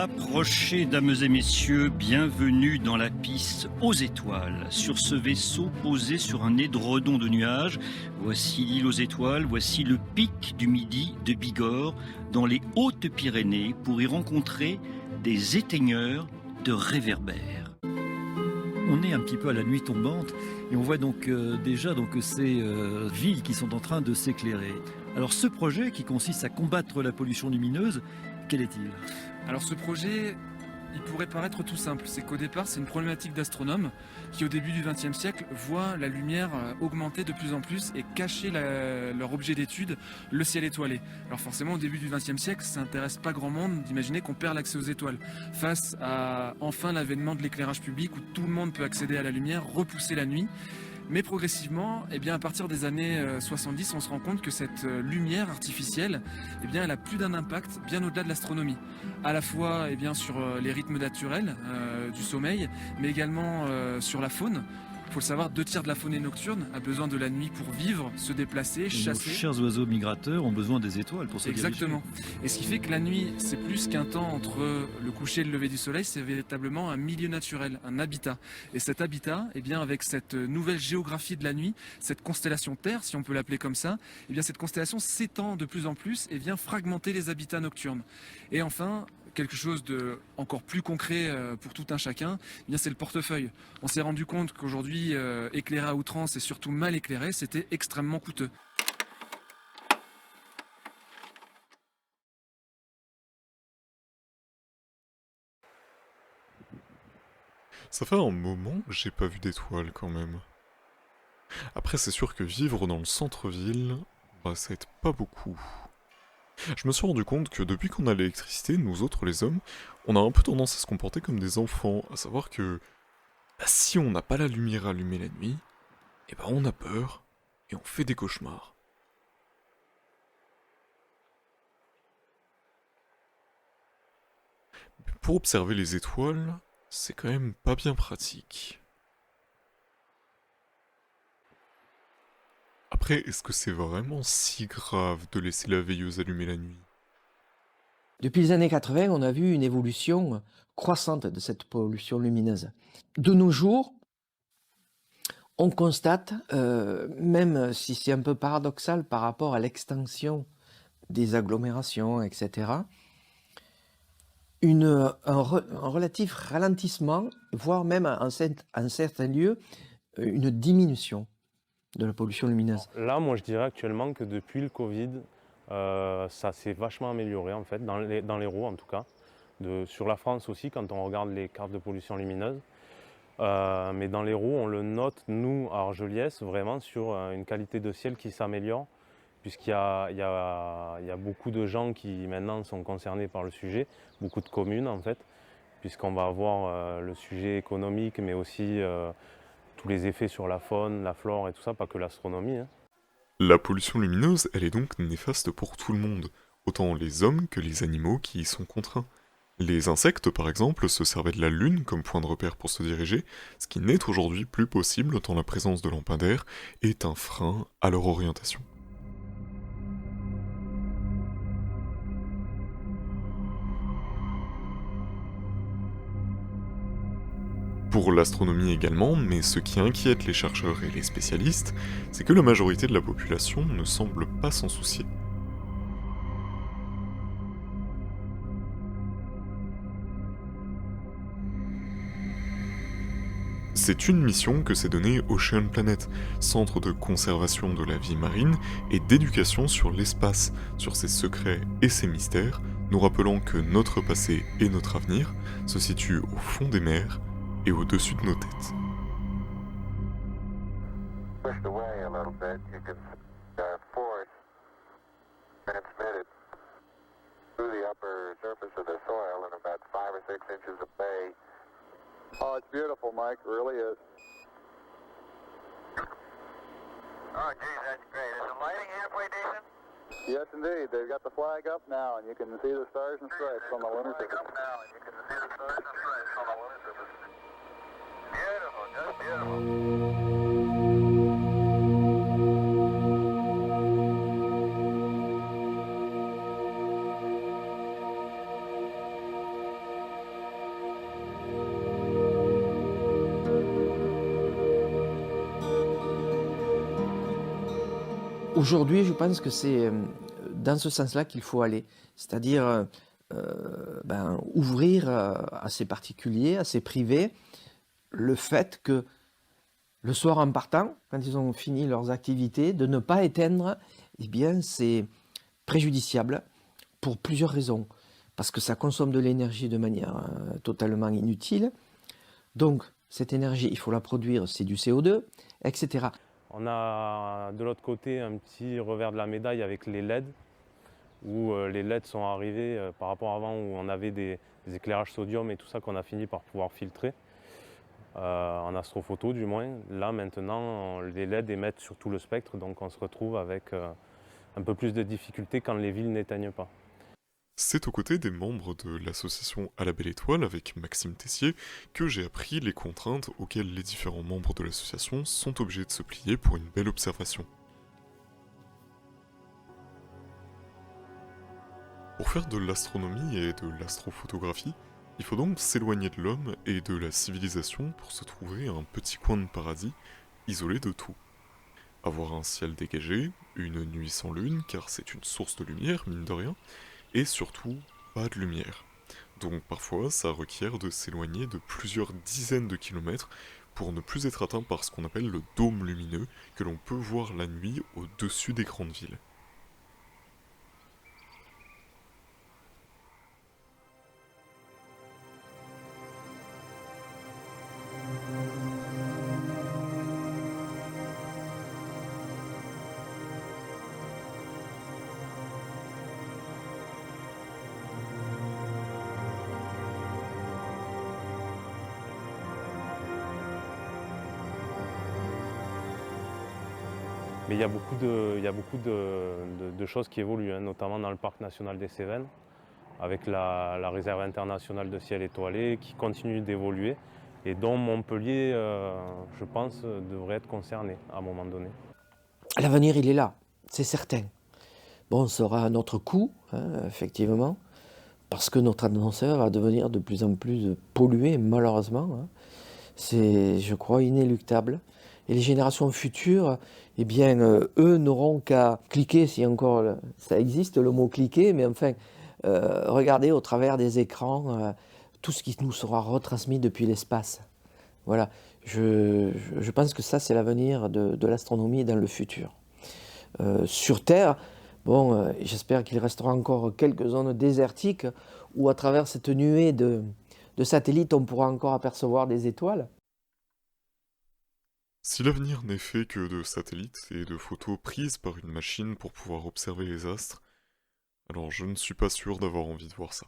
Approchez, dames et messieurs, bienvenue dans la piste aux étoiles. Sur ce vaisseau posé sur un édredon de nuages, voici l'île aux étoiles, voici le pic du Midi de Bigorre, dans les Hautes-Pyrénées, pour y rencontrer des éteigneurs de réverbères. On est un petit peu à la nuit tombante et on voit donc déjà ces villes qui sont en train de s'éclairer. Alors ce projet qui consiste à combattre la pollution lumineuse, quel est-il ? Alors ce projet, il pourrait paraître tout simple. C'est qu'au départ, c'est une problématique d'astronomes qui, au début du XXe siècle, voient la lumière augmenter de plus en plus et cacher leur objet d'étude, le ciel étoilé. Alors forcément, au début du XXe siècle, ça n'intéresse pas grand monde d'imaginer qu'on perd l'accès aux étoiles. Face à enfin l'avènement de l'éclairage public où tout le monde peut accéder à la lumière, repousser la nuit. Mais progressivement, à partir des années 70, on se rend compte que cette lumière artificielle, elle a plus d'un impact bien au-delà de l'astronomie. À la fois sur les rythmes naturels du sommeil, mais également sur la faune. Il faut le savoir, 2 tiers de la faune nocturne a besoin de la nuit pour vivre, se déplacer, chasser. Nos chers oiseaux migrateurs ont besoin des étoiles pour se diriger. Exactement. Et ce qui fait que la nuit, c'est plus qu'un temps entre le coucher et le lever du soleil, c'est véritablement un milieu naturel, un habitat. Et cet habitat, avec cette nouvelle géographie de la nuit, cette constellation Terre, si on peut l'appeler comme ça, cette constellation s'étend de plus en plus et vient fragmenter les habitats nocturnes. Et enfin, quelque chose de encore plus concret pour tout un chacun, c'est le portefeuille. On s'est rendu compte qu'aujourd'hui, éclairer à outrance et surtout mal éclairé, c'était extrêmement coûteux. Ça fait un moment que j'ai pas vu d'étoiles quand même. Après, c'est sûr que vivre dans le centre-ville, ça aide pas beaucoup. Je me suis rendu compte que depuis qu'on a l'électricité, nous autres les hommes, on a un peu tendance à se comporter comme des enfants, à savoir que si on n'a pas la lumière allumée la nuit, on a peur et on fait des cauchemars. Pour observer les étoiles, c'est quand même pas bien pratique. Après, est-ce que c'est vraiment si grave de laisser la veilleuse allumée la nuit ? Depuis les années 80, on a vu une évolution croissante de cette pollution lumineuse. De nos jours, on constate, même si c'est un peu paradoxal par rapport à l'extension des agglomérations, etc., un relatif ralentissement, voire même en certains lieux, une diminution de la pollution lumineuse. Là, moi, je dirais actuellement que depuis le Covid, ça s'est vachement amélioré, en fait, dans les l'Hérault en tout cas. Sur la France aussi, quand on regarde les cartes de pollution lumineuse. Mais dans l'Hérault, on le note, nous, à Argelliès, vraiment sur une qualité de ciel qui s'améliore, puisqu'il y a beaucoup de gens qui maintenant sont concernés par le sujet, beaucoup de communes en fait, puisqu'on va avoir le sujet économique, mais aussi tous les effets sur la faune, la flore et tout ça, pas que l'astronomie. La pollution lumineuse, elle est donc néfaste pour tout le monde, autant les hommes que les animaux qui y sont contraints. Les insectes, par exemple, se servaient de la Lune comme point de repère pour se diriger, ce qui n'est aujourd'hui plus possible tant la présence de lampadaires est un frein à leur orientation. Pour l'astronomie également, mais ce qui inquiète les chercheurs et les spécialistes, c'est que la majorité de la population ne semble pas s'en soucier. C'est une mission que s'est donnée Ocean Planet, centre de conservation de la vie marine et d'éducation sur l'espace, sur ses secrets et ses mystères, nous rappelant que notre passé et notre avenir se situent au fond des mers et au-dessus de nos têtes. Oh, it's beautiful, Mike. It really is. Oh, geez, that's great. Is the lighting halfway decent? Yes, indeed. They've got the flag up now, and you can see the stars and stripes on the lunar surface. Up now, and you can see the stars and stripes on the lunar surface. Beautiful, just beautiful. Aujourd'hui, je pense que c'est dans ce sens-là qu'il faut aller, c'est-à-dire ouvrir à ces particuliers, à ces privés, le fait que le soir en partant, quand ils ont fini leurs activités, de ne pas éteindre, eh bien c'est préjudiciable pour plusieurs raisons. Parce que ça consomme de l'énergie de manière totalement inutile. Donc cette énergie, il faut la produire, c'est du CO2, etc. On a de l'autre côté un petit revers de la médaille avec les LED, où les LED sont arrivés par rapport à avant où on avait des éclairages sodium et tout ça qu'on a fini par pouvoir filtrer, en astrophoto du moins. Là maintenant, les LED émettent sur tout le spectre, donc on se retrouve avec un peu plus de difficultés quand les villes n'éteignent pas. C'est aux côtés des membres de l'association À la Belle Étoile, avec Maxime Tessier, que j'ai appris les contraintes auxquelles les différents membres de l'association sont obligés de se plier pour une belle observation. Pour faire de l'astronomie et de l'astrophotographie, il faut donc s'éloigner de l'homme et de la civilisation pour se trouver un petit coin de paradis, isolé de tout. Avoir un ciel dégagé, une nuit sans lune, car c'est une source de lumière, mine de rien, et surtout, pas de lumière. Donc parfois, ça requiert de s'éloigner de plusieurs dizaines de kilomètres pour ne plus être atteint par ce qu'on appelle le dôme lumineux que l'on peut voir la nuit au-dessus des grandes villes. Mais il y a beaucoup de choses qui évoluent, hein, notamment dans le parc national des Cévennes, avec la réserve internationale de ciel étoilé qui continue d'évoluer et dont Montpellier, je pense, devrait être concerné à un moment donné. L'avenir, il est là, c'est certain. Bon, ça aura un autre coût, hein, effectivement, parce que notre atmosphère va devenir de plus en plus polluée, malheureusement. Hein. C'est, je crois, inéluctable. Et les générations futures, eh bien, eux n'auront qu'à cliquer, si encore ça existe, le mot cliquer, mais enfin, regarder au travers des écrans tout ce qui nous sera retransmis depuis l'espace. Voilà, je pense que ça, c'est l'avenir de l'astronomie dans le futur. Sur Terre, bon, j'espère qu'il restera encore quelques zones désertiques où, à travers cette nuée de satellites, on pourra encore apercevoir des étoiles. Si l'avenir n'est fait que de satellites et de photos prises par une machine pour pouvoir observer les astres, alors je ne suis pas sûr d'avoir envie de voir ça.